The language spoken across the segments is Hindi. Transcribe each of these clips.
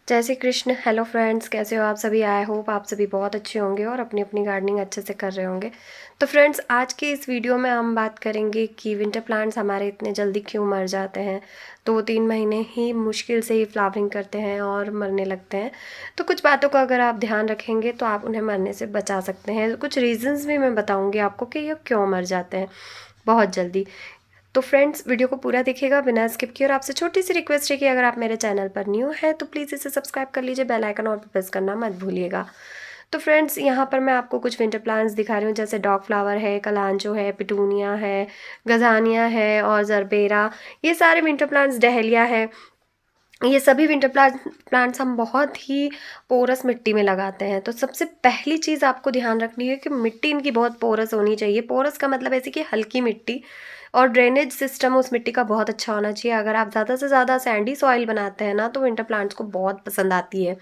जय श्री कृष्ण। हेलो फ्रेंड्स, कैसे हो आप सभी। आई होप आप सभी बहुत अच्छे होंगे और अपनी अपनी गार्डनिंग अच्छे से कर रहे होंगे। तो फ्रेंड्स, आज की इस वीडियो में हम बात करेंगे कि विंटर प्लांट्स हमारे इतने जल्दी क्यों मर जाते हैं। 2-3 महीने ही मुश्किल से ही फ्लावरिंग करते हैं और मरने लगते हैं। तो कुछ बातों का अगर आप ध्यान रखेंगे तो आप उन्हें मरने से बचा सकते हैं। कुछ रीजंस भी मैं बताऊँगी आपको कि ये क्यों मर जाते हैं बहुत जल्दी। तो फ्रेंड्स, वीडियो को पूरा देखिएगा बिना स्किप किए। और आपसे छोटी सी रिक्वेस्ट है कि अगर आप मेरे चैनल पर न्यू है तो प्लीज़ इसे सब्सक्राइब कर लीजिए, बेल आइकन और प्रेस करना मत भूलिएगा। तो फ्रेंड्स, यहाँ पर मैं आपको कुछ विंटर प्लांट्स दिखा रही हूँ, जैसे डॉग फ्लावर है, कलांचो है, पिटूनिया है, गजानिया है और जरबेरा। ये सारे विंटर प्लांट्स, डहलिया है, ये सभी विंटर प्लांट्स हम बहुत ही पोरस मिट्टी में लगाते हैं। तो सबसे पहली चीज़ आपको ध्यान रखनी है कि मिट्टी इनकी बहुत पोरस होनी चाहिए। पोरस का मतलब ऐसे कि हल्की मिट्टी, और ड्रेनेज सिस्टम उस मिट्टी का बहुत अच्छा होना चाहिए। अगर आप ज़्यादा से ज़्यादा सैंडी सॉइल बनाते हैं ना तो विंटर प्लांट्स को बहुत पसंद आती है।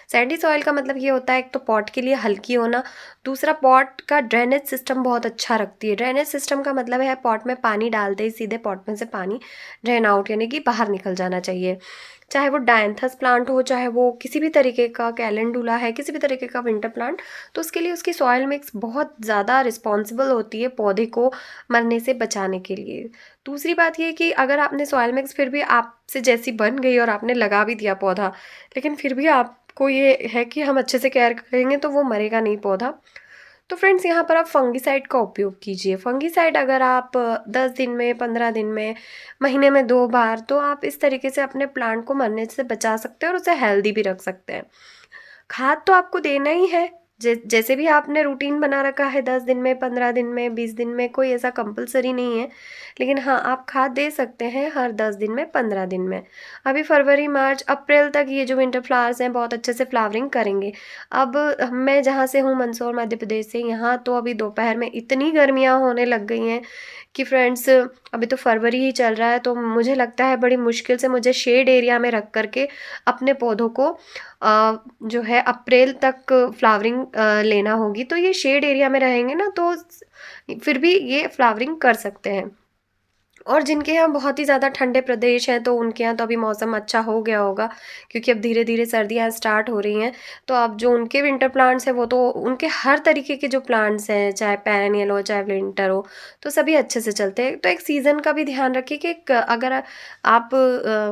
सैंडी सॉइल का मतलब ये होता है, एक तो पॉट के लिए हल्की होना, दूसरा पॉट का ड्रेनेज सिस्टम बहुत अच्छा रखती है। ड्रेनेज सिस्टम का मतलब है पॉट में पानी डालते ही सीधे पॉट में से पानी ड्रेन आउट यानी कि बाहर निकल जाना चाहिए। चाहे वो डायंथस प्लांट हो, चाहे वो किसी भी तरीके का कैलेंडुला है, किसी भी तरीके का विंटर प्लांट, तो उसके लिए उसकी सॉइल मिक्स बहुत ज़्यादा रिस्पॉन्सिबल होती है पौधे को मरने से बचाने के लिए। दूसरी बात ये कि अगर आपने सॉइल मिक्स फिर भी आपसे जैसी बन गई और आपने लगा भी दिया पौधा, लेकिन फिर भी आपको ये है कि हम अच्छे से केयर करेंगे तो वो मरेगा नहीं पौधा। तो फ्रेंड्स, यहाँ पर आप फंगीसाइड का उपयोग कीजिए। फंगीसाइड अगर आप 10 दिन में, 15 दिन में, महीने में 2 बार, तो आप इस तरीके से अपने प्लांट को मरने से बचा सकते हैं और उसे हेल्दी भी रख सकते हैं। खाद तो आपको देना ही है, जैसे भी आपने रूटीन बना रखा है, 10 दिन में, 15 दिन में, 20 दिन में, कोई ऐसा कंपलसरी नहीं है। लेकिन हाँ, आप खाद दे सकते हैं हर 10 दिन में, 15 दिन में। अभी फरवरी, मार्च, अप्रैल तक ये जो विंटर फ्लावर्स हैं बहुत अच्छे से फ्लावरिंग करेंगे। अब मैं जहाँ से हूँ, मंदसौर मध्य प्रदेश से, यहाँ तो अभी दोपहर में इतनी गर्मियाँ होने लग गई हैं कि फ्रेंड्स, अभी तो फरवरी ही चल रहा है, तो मुझे लगता है बड़ी मुश्किल से मुझे शेड एरिया में रख करके अपने पौधों को जो है अप्रैल तक फ्लावरिंग लेना होगी। तो ये शेड एरिया में रहेंगे ना तो फिर भी ये फ्लावरिंग कर सकते हैं। और जिनके यहाँ बहुत ही ज़्यादा ठंडे प्रदेश हैं तो उनके यहाँ तो अभी मौसम अच्छा हो गया होगा, क्योंकि अब धीरे धीरे सर्दियाँ स्टार्ट हो रही हैं। तो अब जो उनके विंटर प्लांट्स हैं, वो तो उनके हर तरीके के जो प्लांट्स हैं, चाहे पेरेनियल हो चाहे विंटर हो, तो सभी अच्छे से चलते हैं। तो एक सीज़न का भी ध्यान रखिए कि अगर आप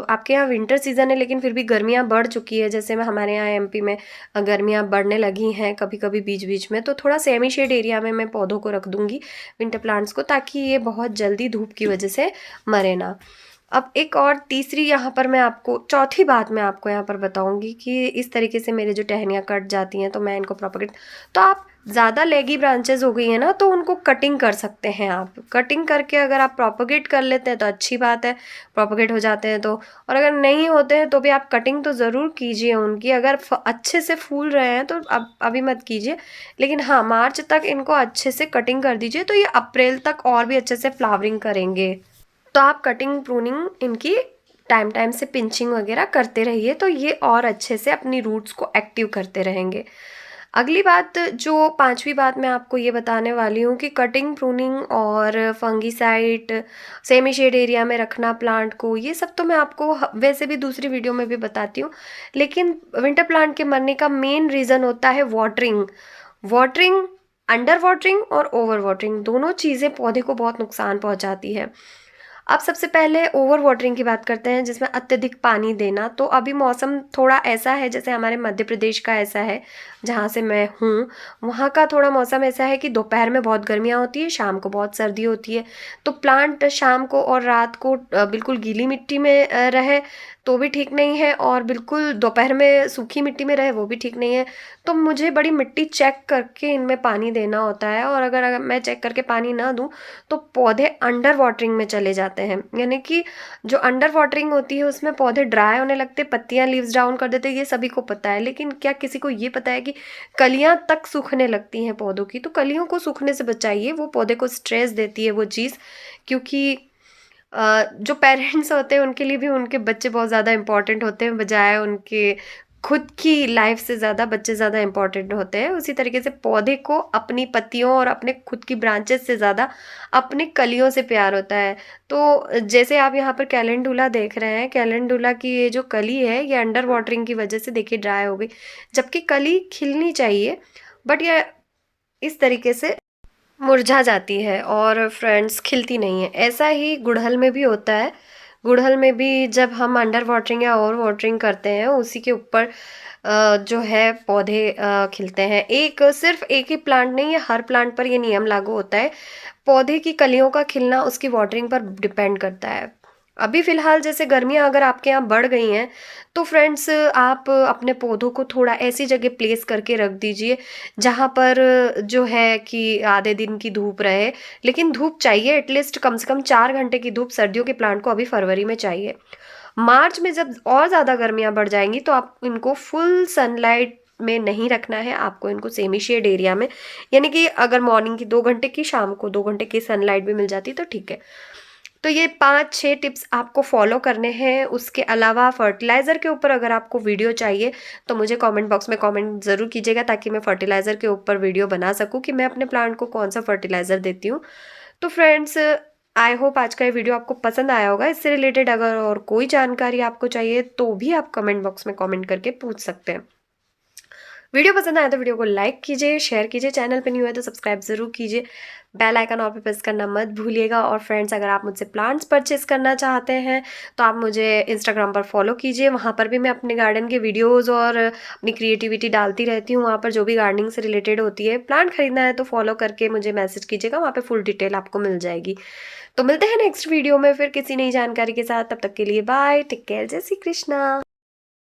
आपके यहाँ विंटर सीज़न है लेकिन फिर भी गर्मियाँ बढ़ चुकी है, जैसे मैं हमारे यहाँ एमपी में गर्मियाँ बढ़ने लगी हैं कभी कभी बीच बीच में, तो थोड़ा सेमी शेड एरिया में मैं पौधों को रख दूँगी, विंटर प्लांट्स को, ताकि ये बहुत जल्दी धूप की वजह से मरे ना। अब एक और तीसरी यहाँ पर मैं आपको, चौथी बात मैं आपको यहाँ पर बताऊंगी कि इस तरीके से मेरे जो टहनियाँ कट जाती हैं तो मैं इनको प्रोपगेट, तो आप ज़्यादा लेगी ब्रांचेस हो गई हैं ना तो उनको कटिंग कर सकते हैं। आप कटिंग करके अगर आप प्रोपगेट कर लेते हैं तो अच्छी बात है, प्रोपगेट हो जाते हैं तो। और अगर नहीं होते हैं तो भी आप कटिंग तो ज़रूर कीजिए उनकी। अगर अच्छे से फूल रहे हैं तो अब अभी मत कीजिए, लेकिन हाँ, मार्च तक इनको अच्छे से कटिंग कर दीजिए तो ये अप्रैल तक और भी अच्छे से फ्लावरिंग करेंगे। तो आप कटिंग प्रूनिंग इनकी टाइम टाइम से पिंचिंग वगैरह करते रहिए, तो ये और अच्छे से अपनी रूट्स को एक्टिव करते रहेंगे। अगली बात, जो पांचवी बात मैं आपको ये बताने वाली हूँ कि कटिंग प्रूनिंग और फंगीसाइड, सेमी शेड एरिया में रखना प्लांट को, ये सब तो मैं आपको वैसे भी दूसरी वीडियो में भी बताती हूँ। लेकिन विंटर प्लांट के मरने का मेन रीज़न होता है वाटरिंग। वाटरिंग, अंडर वाटरिंग और ओवर वाटरिंग, दोनों चीज़ें पौधे को बहुत नुकसान पहुंचाती है। अब सबसे पहले ओवर वाटरिंग की बात करते हैं, जिसमें अत्यधिक पानी देना। तो अभी मौसम थोड़ा ऐसा है, जैसे हमारे मध्य प्रदेश का ऐसा है जहाँ से मैं हूँ, वहाँ का थोड़ा मौसम ऐसा है कि दोपहर में बहुत गर्मियाँ होती है, शाम को बहुत सर्दी होती है। तो प्लांट शाम को और रात को बिल्कुल गीली मिट्टी में रहे तो भी ठीक नहीं है, और बिल्कुल दोपहर में सूखी मिट्टी में रहे वो भी ठीक नहीं है। तो मुझे बड़ी मिट्टी चेक करके इनमें पानी देना होता है, और अगर मैं चेक करके पानी ना दूँ तो पौधे अंडर वाटरिंग में चले जाते हैं। यानी कि जो अंडर वाटरिंग होती है उसमें पौधे ड्राई होने लगते, पत्तियां लीव्स डाउन कर देते, ये सभी को पता है। लेकिन क्या किसी को ये पता है कि कलियां तक सूखने लगती हैं पौधों की। तो कलियों को सूखने से बचाइए, वो पौधे को स्ट्रेस देती है वो चीज़। क्योंकि जो पेरेंट्स होते हैं उनके लिए भी उनके बच्चे बहुत ज़्यादा इंपॉर्टेंट होते हैं, बजाय उनके खुद की लाइफ से ज़्यादा बच्चे ज़्यादा इम्पोर्टेंट होते हैं, उसी तरीके से पौधे को अपनी पत्तियों और अपने खुद की ब्रांचेस से ज़्यादा अपनी कलियों से प्यार होता है। तो जैसे आप यहाँ पर कैलेंडुला देख रहे हैं, कैलेंडुला की ये जो कली है ये अंडर वाटरिंग की वजह से देखिए ड्राई हो गई, जबकि कली खिलनी चाहिए, बट ये इस तरीके से मुरझा जाती है और फ्रेंड्स खिलती नहीं है। ऐसा ही गुड़हल में भी होता है। गुड़हल में भी जब हम अंडर वाटरिंग या ओवर वाटरिंग करते हैं उसी के ऊपर जो है पौधे खिलते हैं। एक सिर्फ एक ही प्लांट नहीं, ये हर प्लांट पर ये नियम लागू होता है। पौधे की कलियों का खिलना उसकी वाटरिंग पर डिपेंड करता है। अभी फ़िलहाल जैसे गर्मियाँ अगर आपके यहाँ बढ़ गई हैं, तो फ्रेंड्स आप अपने पौधों को थोड़ा ऐसी जगह प्लेस करके रख दीजिए, जहाँ पर जो है कि आधे दिन की धूप रहे। लेकिन धूप चाहिए, एटलीस्ट कम से कम 4 घंटे की धूप सर्दियों के प्लांट को अभी फरवरी में चाहिए। मार्च में जब और ज़्यादा गर्मियाँ बढ़ जाएँगी, तो आप इनको फुल सनलाइट में नहीं रखना है, आपको इनको सेमी शेड एरिया में, यानी कि अगर मॉर्निंग की 2 घंटे की, शाम को 2 घंटे की सनलाइट भी मिल जाती तो ठीक है। तो ये 5-6 टिप्स आपको फॉलो करने हैं। उसके अलावा फर्टिलाइज़र के ऊपर अगर आपको वीडियो चाहिए तो मुझे कमेंट बॉक्स में कमेंट ज़रूर कीजिएगा, ताकि मैं फर्टिलाइज़र के ऊपर वीडियो बना सकूँ कि मैं अपने प्लांट को कौन सा फर्टिलाइज़र देती हूँ। तो फ्रेंड्स, आई होप आज का ये वीडियो आपको पसंद आया होगा। इससे रिलेटेड अगर और कोई जानकारी आपको चाहिए तो भी आप कमेंट बॉक्स में कमेंट करके पूछ सकते हैं। वीडियो पसंद आया तो वीडियो को लाइक कीजिए, शेयर कीजिए, चैनल पे न्यू है तो सब्सक्राइब ज़रूर कीजिए, बेल आइकन ऑल पे प्रेस करना मत भूलिएगा। और फ्रेंड्स, अगर आप मुझसे प्लांट्स परचेस करना चाहते हैं तो आप मुझे इंस्टाग्राम पर फॉलो कीजिए, वहाँ पर भी मैं अपने गार्डन के वीडियोज़ और अपनी क्रिएटिविटी डालती रहती हूँ। वहाँ पर जो भी गार्डनिंग से रिलेटेड होती है, प्लांट खरीदना है तो फॉलो करके मुझे मैसेज कीजिएगा, वहाँ पर फुल डिटेल आपको मिल जाएगी। तो मिलते हैं नेक्स्ट वीडियो में फिर किसी नई जानकारी के साथ। तब तक के लिए बाय, टेक केयर, जय श्री कृष्णा।